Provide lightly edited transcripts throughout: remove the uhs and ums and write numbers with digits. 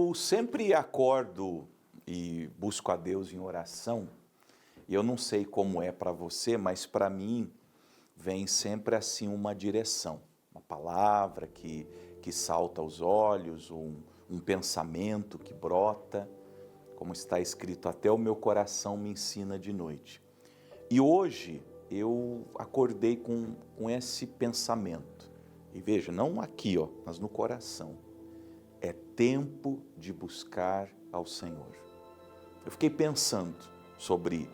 Eu sempre acordo e busco a Deus em oração. E eu não sei como é para você, mas para mim vem sempre assim uma direção, uma palavra que salta aos olhos, um pensamento que brota, como está escrito, até o meu coração me ensina de noite. E hoje eu acordei com esse pensamento. E veja, não aqui, mas no coração. É tempo de buscar ao Senhor. Eu fiquei pensando sobre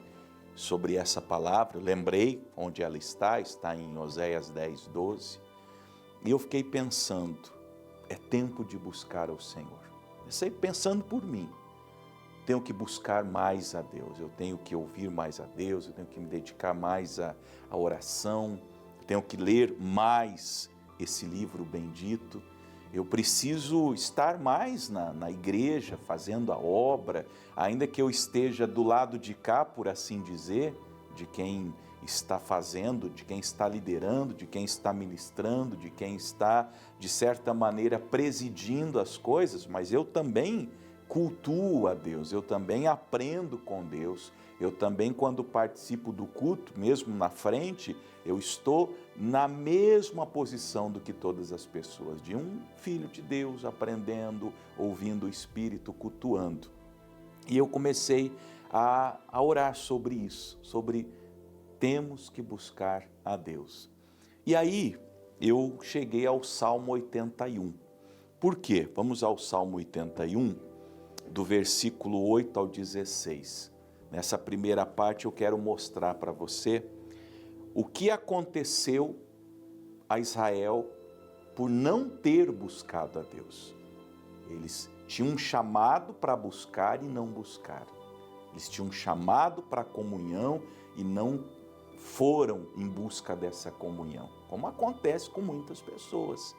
essa palavra, lembrei onde ela está em Oséias 10, 12, e eu fiquei pensando, é tempo de buscar ao Senhor. Eu sei, pensando por mim, tenho que buscar mais a Deus, eu tenho que ouvir mais a Deus, eu tenho que me dedicar mais à oração, eu tenho que ler mais esse livro bendito. Eu preciso estar mais na igreja, fazendo a obra, ainda que eu esteja do lado de cá, por assim dizer, de quem está fazendo, de quem está liderando, de quem está ministrando, de quem está, de certa maneira, presidindo as coisas, mas eu também cultuo a Deus, eu também aprendo com Deus, eu também, quando participo do culto, mesmo na frente, eu estou na mesma posição do que todas as pessoas, de um filho de Deus, aprendendo, ouvindo o Espírito, cultuando. E eu comecei a orar sobre isso, sobre temos que buscar a Deus. E aí eu cheguei ao Salmo 81. Por quê? Vamos ao Salmo 81, do versículo 8 ao 16. Nessa primeira parte eu quero mostrar para você o que aconteceu a Israel por não ter buscado a Deus. Eles tinham um chamado para buscar e não buscaram. Eles tinham um chamado para a comunhão e não foram em busca dessa comunhão, como acontece com muitas pessoas.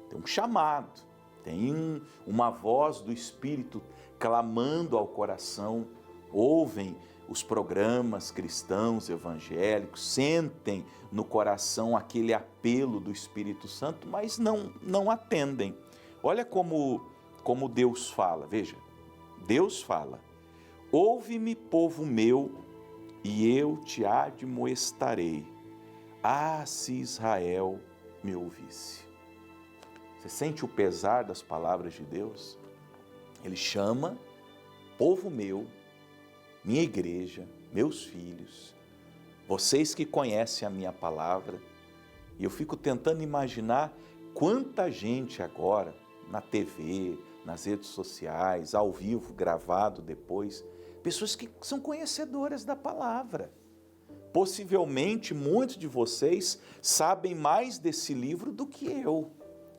Tem um chamado, tem uma voz do Espírito clamando ao coração, ouvem os programas cristãos, evangélicos, sentem no coração aquele apelo do Espírito Santo, mas não atendem. Olha como Deus fala, veja, Deus fala, ouve-me, povo meu, e eu te admoestarei, se Israel me ouvisse. Você sente o pesar das palavras de Deus? Ele chama, povo meu, minha igreja, meus filhos, vocês que conhecem a minha palavra, e eu fico tentando imaginar quanta gente agora, na TV, nas redes sociais, ao vivo, gravado depois, pessoas que são conhecedoras da palavra. Possivelmente muitos de vocês sabem mais desse livro do que eu,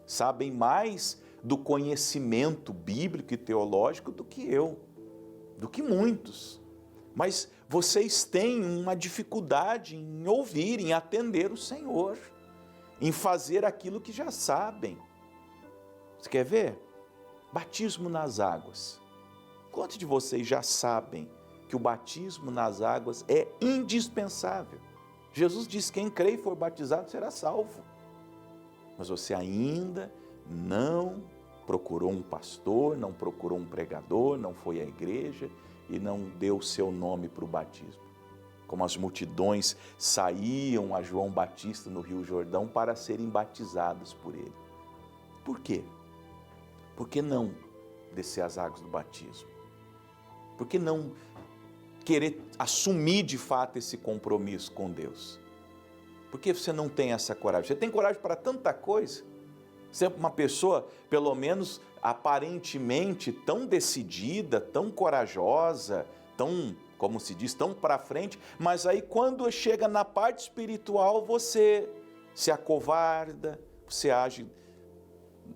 sabem mais do conhecimento bíblico e teológico do que eu, do que muitos. Mas vocês têm uma dificuldade em ouvir, em atender o Senhor, em fazer aquilo que já sabem. Você quer ver? Batismo nas águas. Quantos de vocês já sabem que o batismo nas águas é indispensável? Jesus disse: quem crê e for batizado será salvo. Mas você ainda não procurou um pastor, não procurou um pregador, não foi à igreja e não deu o seu nome para o batismo. Como as multidões saíam a João Batista no Rio Jordão para serem batizadas por ele. Por quê? Por que não descer as águas do batismo? Por que não querer assumir de fato esse compromisso com Deus? Por que você não tem essa coragem? Você tem coragem para tanta coisa? Você é uma pessoa, pelo menos aparentemente, tão decidida, tão corajosa, tão, como se diz, tão para frente, mas aí quando chega na parte espiritual, você se acovarda, você age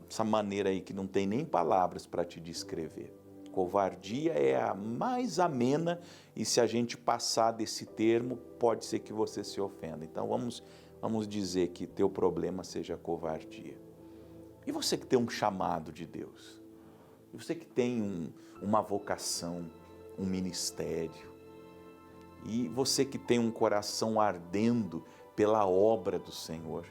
dessa maneira aí que não tem nem palavras para te descrever. Covardia é a mais amena e se a gente passar desse termo, pode ser que você se ofenda. Então vamos dizer que teu problema seja covardia. E você que tem um chamado de Deus? E você que tem uma vocação, um ministério? E você que tem um coração ardendo pela obra do Senhor?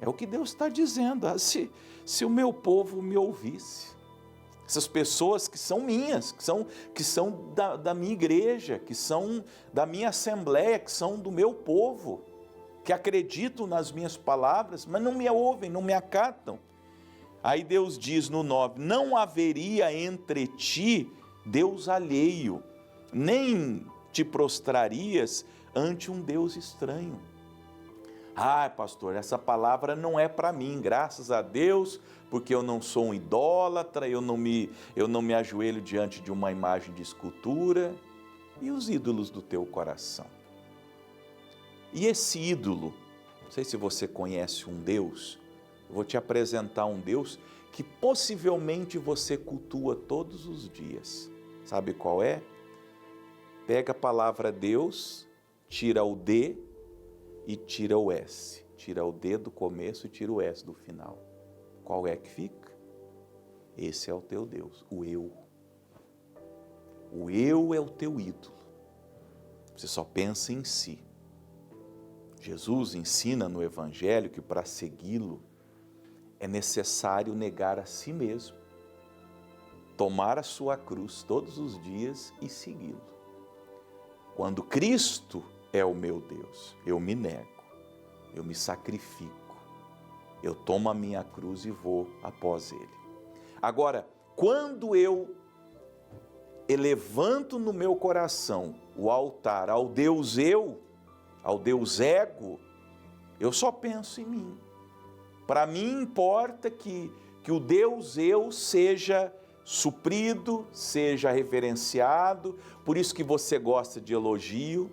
É o que Deus está dizendo. Se o meu povo me ouvisse, Essas pessoas que são minhas, que são da minha igreja, que são da minha assembleia, que são do meu povo, que acreditam nas minhas palavras, mas não me ouvem, não me acatam. Aí Deus diz no 9, não haveria entre ti Deus alheio, nem te prostrarias ante um Deus estranho. Ah, pastor, essa palavra não é para mim, graças a Deus, porque eu não sou um idólatra, eu não me ajoelho diante de uma imagem de escultura. E os ídolos do teu coração? E esse ídolo, não sei se você conhece um Deus, eu vou te apresentar um Deus que possivelmente você cultua todos os dias. Sabe qual é? Pega a palavra Deus, tira o D e tira o S. Tira o D do começo e tira o S do final. Qual é que fica? Esse é o teu Deus, o eu. O eu é o teu ídolo. Você só pensa em si. Jesus ensina no Evangelho que para segui-lo é necessário negar a si mesmo, tomar a sua cruz todos os dias e segui-lo. Quando Cristo é o meu Deus, eu me nego, eu me sacrifico, eu tomo a minha cruz e vou após Ele. Agora, quando eu levanto no meu coração o altar ao Deus eu, ao Deus ego, eu só penso em mim. Para mim importa que o Deus eu seja suprido, seja reverenciado, por isso que você gosta de elogio.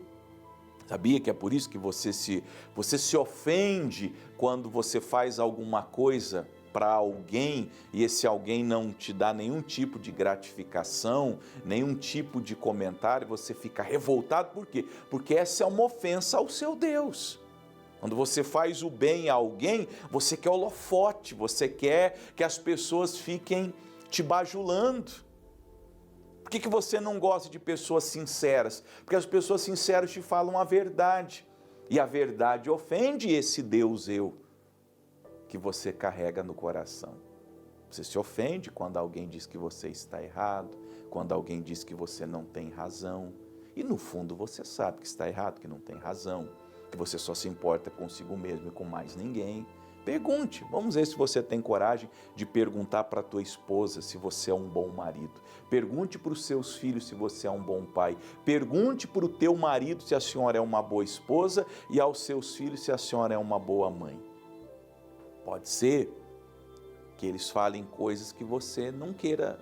Sabia que é por isso que você se ofende quando você faz alguma coisa para alguém e esse alguém não te dá nenhum tipo de gratificação, nenhum tipo de comentário, você fica revoltado, por quê? Porque essa é uma ofensa ao seu Deus. Quando você faz o bem a alguém, você quer holofote, você quer que as pessoas fiquem te bajulando. Por que você não gosta de pessoas sinceras? Porque as pessoas sinceras te falam a verdade. E a verdade ofende esse Deus eu que você carrega no coração. Você se ofende quando alguém diz que você está errado, quando alguém diz que você não tem razão. E no fundo você sabe que está errado, que não tem razão, que você só se importa consigo mesmo e com mais ninguém. Pergunte, vamos ver se você tem coragem de perguntar para a tua esposa se você é um bom marido. Pergunte para os seus filhos se você é um bom pai. Pergunte para o teu marido se a senhora é uma boa esposa e aos seus filhos se a senhora é uma boa mãe. Pode ser que eles falem coisas que você não queira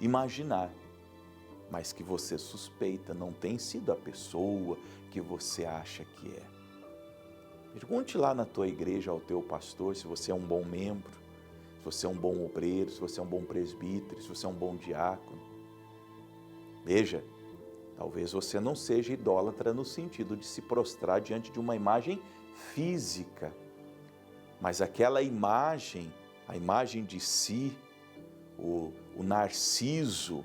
imaginar, mas que você suspeita, não tem sido a pessoa que você acha que é. Pergunte lá na tua igreja ao teu pastor se você é um bom membro, se você é um bom obreiro, se você é um bom presbítero, se você é um bom diácono. Veja, talvez você não seja idólatra no sentido de se prostrar diante de uma imagem física, mas aquela imagem, a imagem de si, o Narciso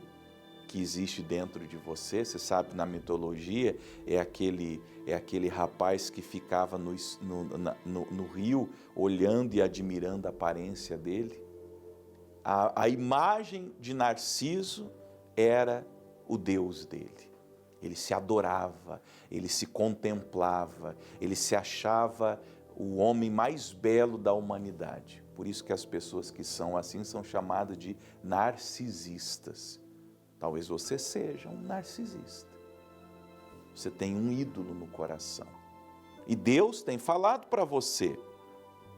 que existe dentro de você, você sabe, na mitologia, é aquele rapaz que ficava no rio olhando e admirando a aparência dele. A imagem de Narciso era o Deus dele. Ele se adorava, ele se contemplava, ele se achava o homem mais belo da humanidade. Por isso que as pessoas que são assim são chamadas de narcisistas. Talvez você seja um narcisista. Você tem um ídolo no coração. E Deus tem falado para você: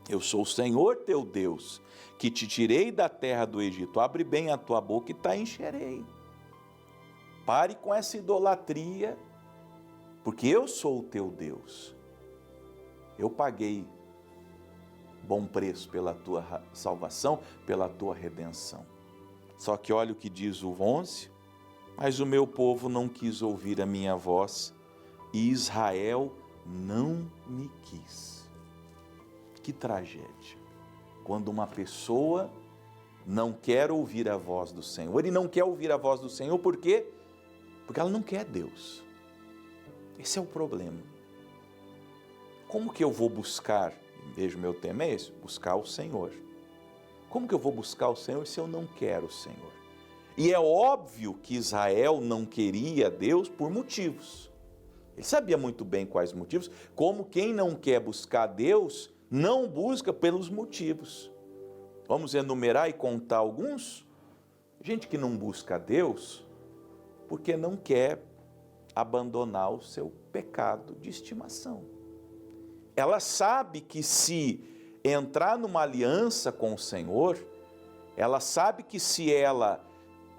eu sou o Senhor teu Deus, que te tirei da terra do Egito. Abre bem a tua boca e te encherei. Pare com essa idolatria, porque eu sou o teu Deus. Eu paguei bom preço pela tua salvação, pela tua redenção. Só que olha o que diz o 11, mas o meu povo não quis ouvir a minha voz e Israel não me quis. Que tragédia, quando uma pessoa não quer ouvir a voz do Senhor, e não quer ouvir a voz do Senhor, por quê? Porque ela não quer Deus. Esse é o problema. Como que eu vou buscar? Veja, o meu tema é esse, buscar o Senhor. Como que eu vou buscar o Senhor se eu não quero o Senhor? E é óbvio que Israel não queria Deus por motivos. Ele sabia muito bem quais motivos, como quem não quer buscar Deus, não busca pelos motivos. Vamos enumerar e contar alguns? Gente que não busca Deus porque não quer abandonar o seu pecado de estimação. Ela sabe que se entrar numa aliança com o Senhor, ela sabe que se ela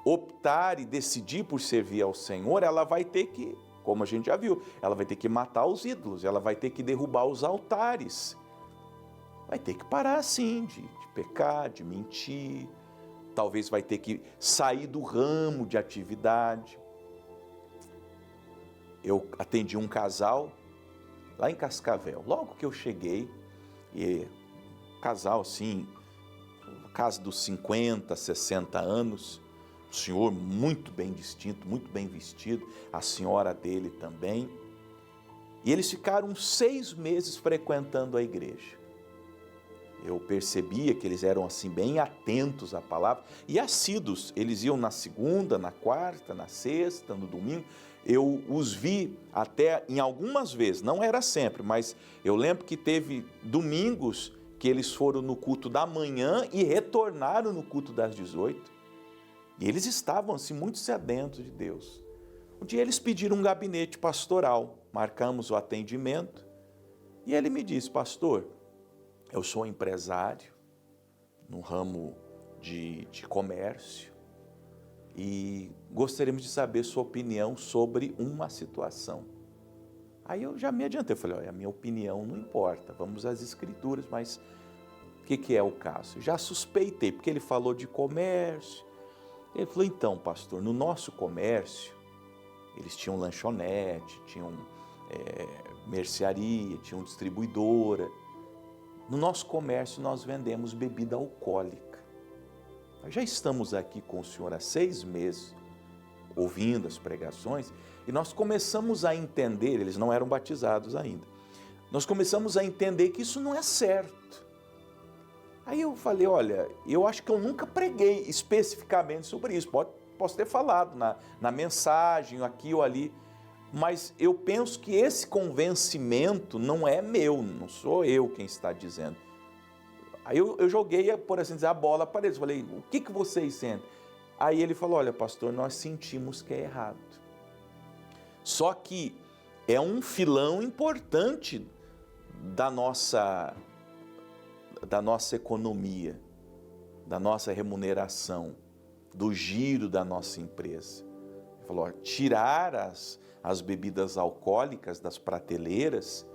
optar e decidir por servir ao Senhor, ela vai ter que, como a gente já viu, ela vai ter que matar os ídolos, ela vai ter que derrubar os altares, vai ter que parar assim de pecar, de mentir, talvez vai ter que sair do ramo de atividade. Eu atendi um casal lá em Cascavel, logo que eu cheguei, e casal assim, casa dos 50, 60 anos, o senhor muito bem distinto, muito bem vestido, a senhora dele também, e eles ficaram 6 meses frequentando a igreja. Eu percebia que eles eram assim bem atentos à palavra e assíduos, eles iam na segunda, na quarta, na sexta, no domingo. Eu os vi até em algumas vezes, não era sempre, mas eu lembro que teve domingos que eles foram no culto da manhã e retornaram no culto das 18. E eles estavam assim muito sedentos de Deus. Um dia eles pediram um gabinete pastoral, marcamos o atendimento e ele me disse: pastor, eu sou empresário no ramo de comércio e gostaríamos de saber sua opinião sobre uma situação. Aí eu já me adiantei, eu falei: olha, a minha opinião não importa, vamos às escrituras, mas o que é o caso? Já suspeitei, porque ele falou de comércio. Ele falou: então, pastor, no nosso comércio, eles tinham lanchonete, tinham mercearia, tinham distribuidora. No nosso comércio nós vendemos bebida alcoólica. Nós já estamos aqui com o senhor há 6 meses, ouvindo as pregações, e nós começamos a entender, eles não eram batizados ainda, nós começamos a entender que isso não é certo. Aí eu falei: olha, eu acho que eu nunca preguei especificamente sobre isso, posso ter falado na mensagem, aqui ou ali, mas eu penso que esse convencimento não é meu, não sou eu quem está dizendo. Aí eu joguei, por assim dizer, a bola para eles, falei: o que vocês sentem? Aí ele falou: olha, pastor, nós sentimos que é errado. Só que é um filão importante da nossa economia, da nossa remuneração, do giro da nossa empresa. Ele falou: ó, tirar as bebidas alcoólicas das prateleiras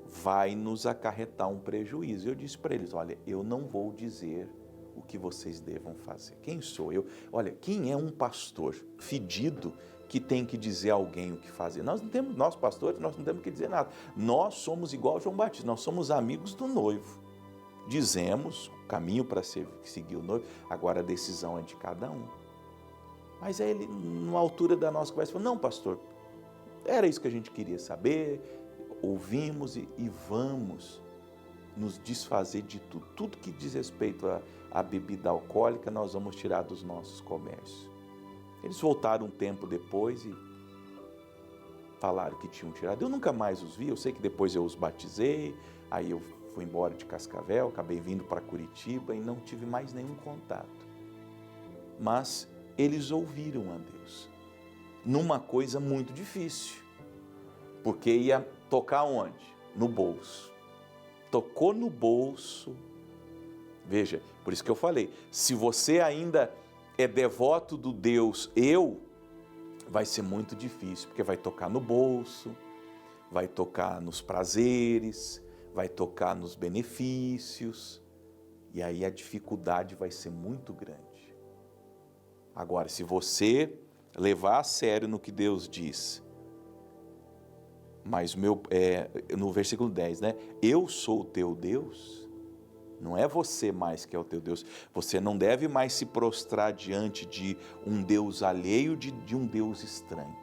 vai nos acarretar um prejuízo. Eu disse para eles: olha, eu não vou dizer o que vocês devam fazer. Quem sou eu? Olha, quem é um pastor fedido que tem que dizer a alguém o que fazer? Nós pastores, nós não temos que dizer nada. Nós somos igual João Batista, nós somos amigos do noivo. Dizemos o caminho para seguir o noivo, agora a decisão é de cada um. Mas aí ele, numa altura da nossa conversa, falou: não, pastor, era isso que a gente queria saber, ouvimos e vamos nos desfazer de tudo. Tudo que diz respeito à bebida alcoólica, nós vamos tirar dos nossos comércios. Eles voltaram um tempo depois e falaram que tinham tirado. Eu nunca mais os vi, eu sei que depois eu os batizei, aí eu fui embora de Cascavel, acabei vindo para Curitiba e não tive mais nenhum contato. Mas eles ouviram a Deus numa coisa muito difícil, porque ia tocar onde? No bolso. Tocou no bolso. Veja, por isso que eu falei, se você ainda é devoto do Deus eu, vai ser muito difícil, porque vai tocar no bolso, vai tocar nos prazeres, vai tocar nos benefícios, e aí a dificuldade vai ser muito grande. Agora, se você levar a sério no que Deus diz, mas no versículo 10, né? Eu sou o teu Deus, não é você mais que é o teu Deus. Você não deve mais se prostrar diante de um Deus alheio, de um Deus estranho.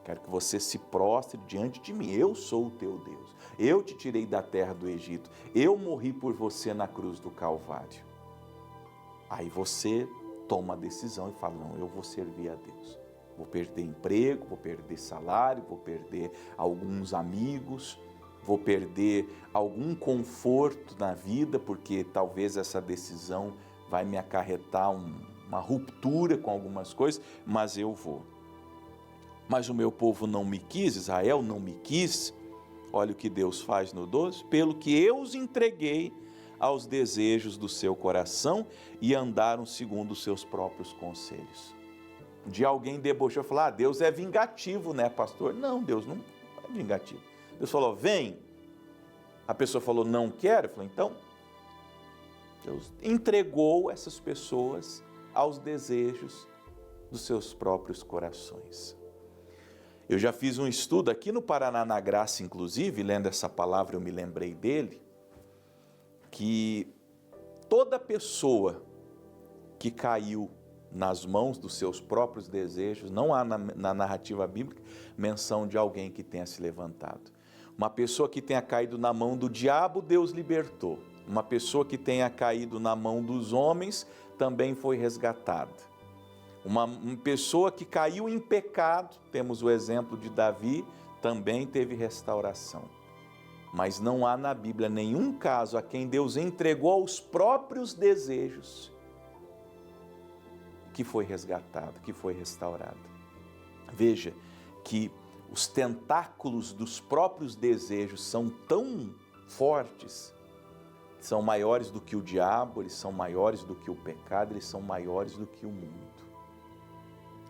Quero que você se prostre diante de mim. Eu sou o teu Deus. Eu te tirei da terra do Egito. Eu morri por você na cruz do Calvário. Aí você toma a decisão e fala, não, eu vou servir a Deus. Vou perder emprego, vou perder salário, vou perder alguns amigos, vou perder algum conforto na vida, porque talvez essa decisão vai me acarretar uma ruptura com algumas coisas, mas eu vou. Mas o meu povo não me quis, Israel não me quis. Olha o que Deus faz no 12, pelo que eu os entreguei aos desejos do seu coração e andaram segundo os seus próprios conselhos. Um dia alguém debochou e falou, Deus é vingativo, né, pastor? Não, Deus não é vingativo. Deus falou, vem. A pessoa falou, não quero. Eu falei, então, Deus entregou essas pessoas aos desejos dos seus próprios corações. Eu já fiz um estudo aqui no Paraná na Graça, inclusive, lendo essa palavra eu me lembrei dele, que toda pessoa que caiu nas mãos dos seus próprios desejos, não há na narrativa bíblica menção de alguém que tenha se levantado. Uma pessoa que tenha caído na mão do diabo, Deus libertou. Uma pessoa que tenha caído na mão dos homens, também foi resgatada. Uma pessoa que caiu em pecado, temos o exemplo de Davi, também teve restauração. Mas não há na Bíblia nenhum caso a quem Deus entregou aos próprios desejos que foi resgatado, que foi restaurado. Veja que os tentáculos dos próprios desejos são tão fortes, são maiores do que o diabo, eles são maiores do que o pecado, eles são maiores do que o mundo.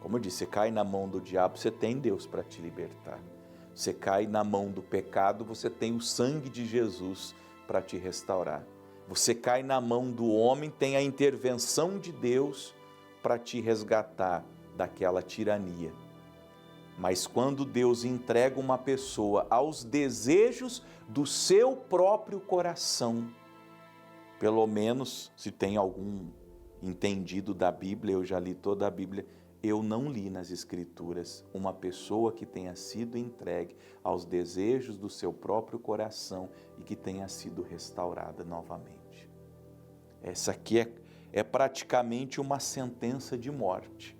Como eu disse, você cai na mão do diabo, você tem Deus para te libertar. Você cai na mão do pecado, você tem o sangue de Jesus para te restaurar. Você cai na mão do homem, tem a intervenção de Deus para te resgatar daquela tirania. Mas quando Deus entrega uma pessoa aos desejos do seu próprio coração, pelo menos se tem algum entendido da Bíblia, eu já li toda a Bíblia, eu não li nas Escrituras uma pessoa que tenha sido entregue aos desejos do seu próprio coração e que tenha sido restaurada novamente. Essa aqui é praticamente uma sentença de morte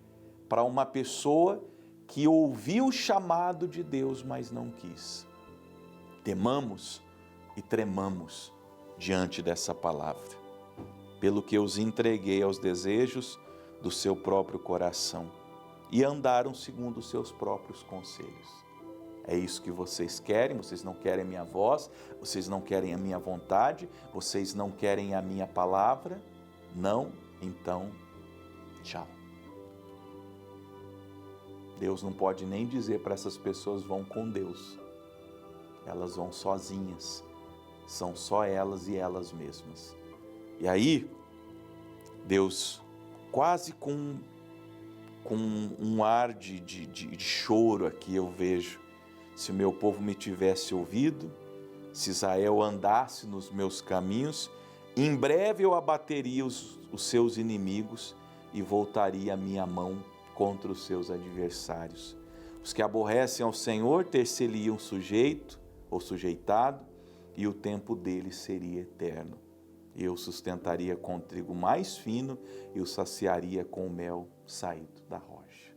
para uma pessoa que ouviu o chamado de Deus, mas não quis. Temamos e tremamos diante dessa palavra. Pelo que os entreguei aos desejos do seu próprio coração e andaram segundo os seus próprios conselhos. É isso que vocês querem? Vocês não querem a minha voz? Vocês não querem a minha vontade? Vocês não querem a minha palavra? Não? Então, tchau. Deus não pode nem dizer para essas pessoas vão com Deus. Elas vão sozinhas. São só elas e elas mesmas. E aí, Deus, quase com um ar de choro aqui eu vejo, se o meu povo me tivesse ouvido, se Israel andasse nos meus caminhos, em breve eu abateria os seus inimigos e voltaria a minha mão contra os seus adversários. Os que aborrecem ao Senhor ter-se-lhe-iam sujeito ou sujeitado, e o tempo deles seria eterno. Eu sustentaria com o trigo mais fino e o saciaria com o mel saído da rocha.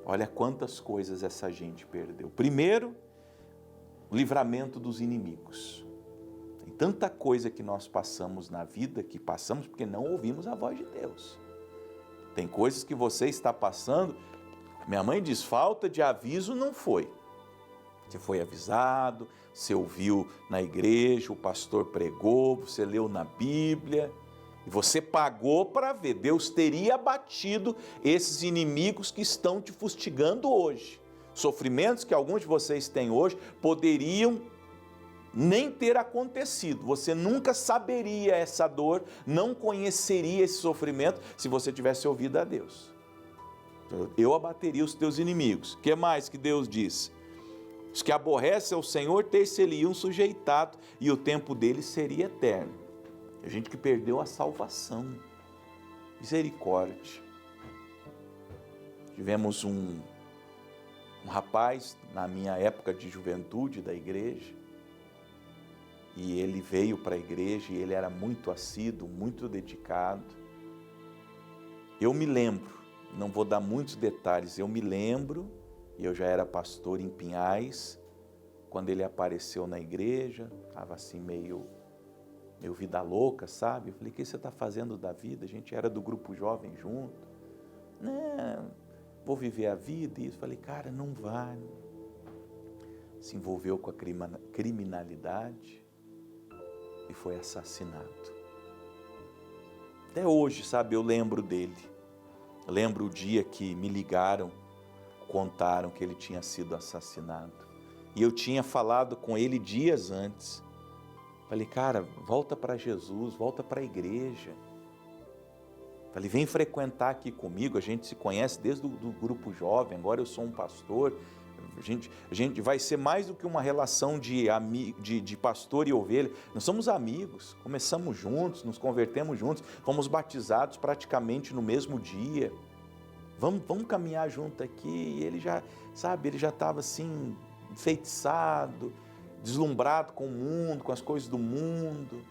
Olha quantas coisas essa gente perdeu. Primeiro, o livramento dos inimigos. Tem tanta coisa que nós passamos na vida, que passamos porque não ouvimos a voz de Deus. Tem coisas que você está passando, minha mãe diz, falta de aviso não foi. Você foi avisado, você ouviu na igreja, o pastor pregou, você leu na Bíblia, e você pagou para ver. Deus teria abatido esses inimigos que estão te fustigando hoje. Sofrimentos que alguns de vocês têm hoje poderiam nem ter acontecido. Você nunca saberia essa dor, não conheceria esse sofrimento se você tivesse ouvido a Deus. Eu abateria os teus inimigos. O que mais que Deus diz? Os que aborrecem ao Senhor ter-se-lhe-iam sujeitado e o tempo deles seria eterno. A gente que perdeu a salvação. Misericórdia. Tivemos um rapaz na minha época de juventude da igreja e ele veio para a igreja e ele era muito assíduo, muito dedicado Eu me lembro, não vou dar muitos detalhes, eu me lembro, e eu já era pastor em Pinhais, quando ele apareceu na igreja, estava assim meio vida louca, sabe? Eu falei, o que você está fazendo da vida? A gente era do grupo jovem junto. Não, vou viver a vida. E eu falei, cara, não vai. Se envolveu com a criminalidade e foi assassinado. Até hoje, sabe, eu lembro dele. Eu lembro o dia que me ligaram, contaram que ele tinha sido assassinado. E eu tinha falado com ele dias antes. Falei, cara, volta para Jesus, volta para a igreja. Falei, vem frequentar aqui comigo, a gente se conhece desde o grupo jovem, agora eu sou um pastor. A gente vai ser mais do que uma relação de pastor e ovelha. Nós somos amigos, começamos juntos, nos convertemos juntos, fomos batizados praticamente no mesmo dia. Vamos caminhar junto aqui. E ele já, sabe, ele já estava assim, enfeitiçado, deslumbrado com o mundo, com as coisas do mundo.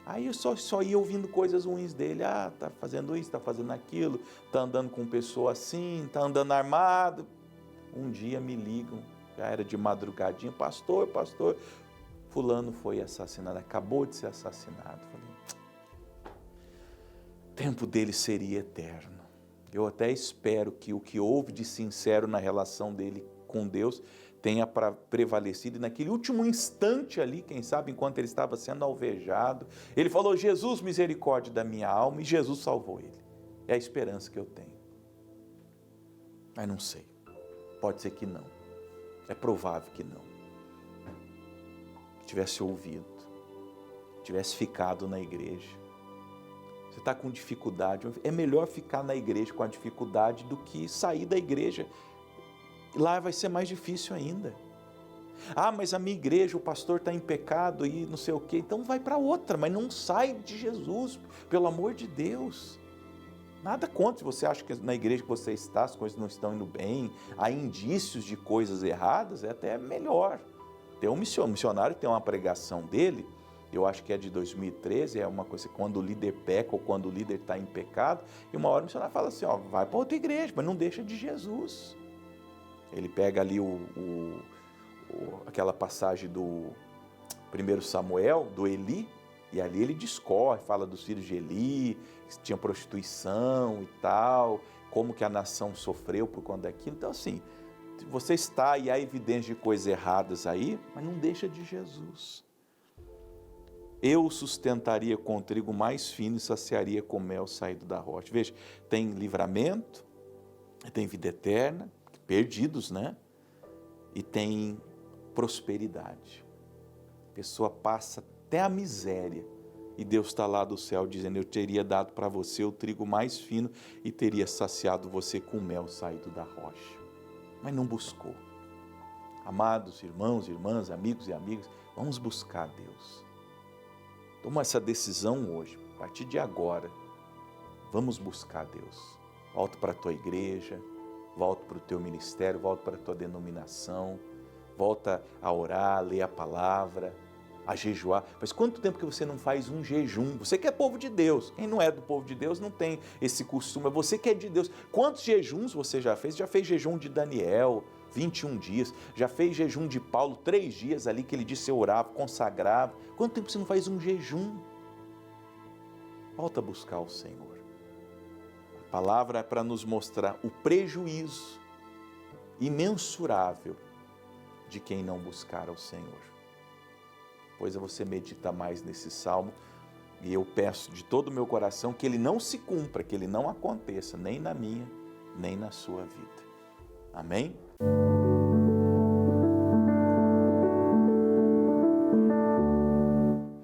Aí eu só ia ouvindo coisas ruins dele. Ah, tá fazendo isso, tá fazendo aquilo, tá andando com pessoa assim, tá andando armado. Um dia me ligam, já era de madrugadinha, pastor, fulano foi assassinado, acabou de ser assassinado. Falei, o tempo dele seria eterno. Eu até espero que o que houve de sincero na relação dele com Deus tenha prevalecido. E naquele último instante ali, quem sabe, enquanto ele estava sendo alvejado, ele falou, Jesus, misericórdia da minha alma, e Jesus salvou ele. É a esperança que eu tenho. Mas não sei. Pode ser que não. É provável que não. Tivesse ouvido, tivesse ficado na igreja. Você está com dificuldade, é melhor ficar na igreja com a dificuldade do que sair da igreja. Lá vai ser mais difícil ainda. Ah, mas a minha igreja, o pastor está em pecado e não sei o quê. Então vai para outra, mas não sai de Jesus, pelo amor de Deus. Nada contra se você acha que na igreja que você está, as coisas não estão indo bem, há indícios de coisas erradas, é até melhor. Tem um missionário que tem uma pregação dele, eu acho que é de 2013, é uma coisa quando o líder peca ou quando o líder está em pecado, e uma hora o missionário fala assim, ó, vai para outra igreja, mas não deixa de Jesus. Ele pega ali aquela passagem do 1 Samuel, do Eli, e ali ele discorre, fala dos filhos de Eli, que tinha prostituição e tal, como que a nação sofreu por conta daquilo. Então assim, você está e há evidência de coisas erradas aí, mas não deixa de Jesus. Eu o sustentaria com trigo mais fino e saciaria com mel saído da rocha. Veja, tem livramento, tem vida eterna, perdidos, né? E tem prosperidade. A pessoa passa até a miséria. E Deus está lá do céu dizendo, eu teria dado para você o trigo mais fino e teria saciado você com mel saído da rocha. Mas não buscou. Amados irmãos, irmãs, amigos e amigas, vamos buscar Deus. Toma essa decisão hoje, a partir de agora, vamos buscar Deus. Volta para a tua igreja, volta para o teu ministério, volta para a tua denominação, volta a orar, a ler a palavra, a jejuar. Mas quanto tempo que você não faz um jejum? Você que é povo de Deus. Quem não é do povo de Deus não tem esse costume. Você que é de Deus. Quantos jejuns você já fez? Já fez jejum de Daniel, 21 dias. Já fez jejum de Paulo, 3 dias ali que ele disse eu orava, consagrava. Quanto tempo você não faz um jejum? Volta a buscar o Senhor. A palavra é para nos mostrar o prejuízo imensurável de quem não buscar ao Senhor. Pois você medita mais nesse salmo e eu peço de todo o meu coração que ele não se cumpra, que ele não aconteça, nem na minha, nem na sua vida. Amém?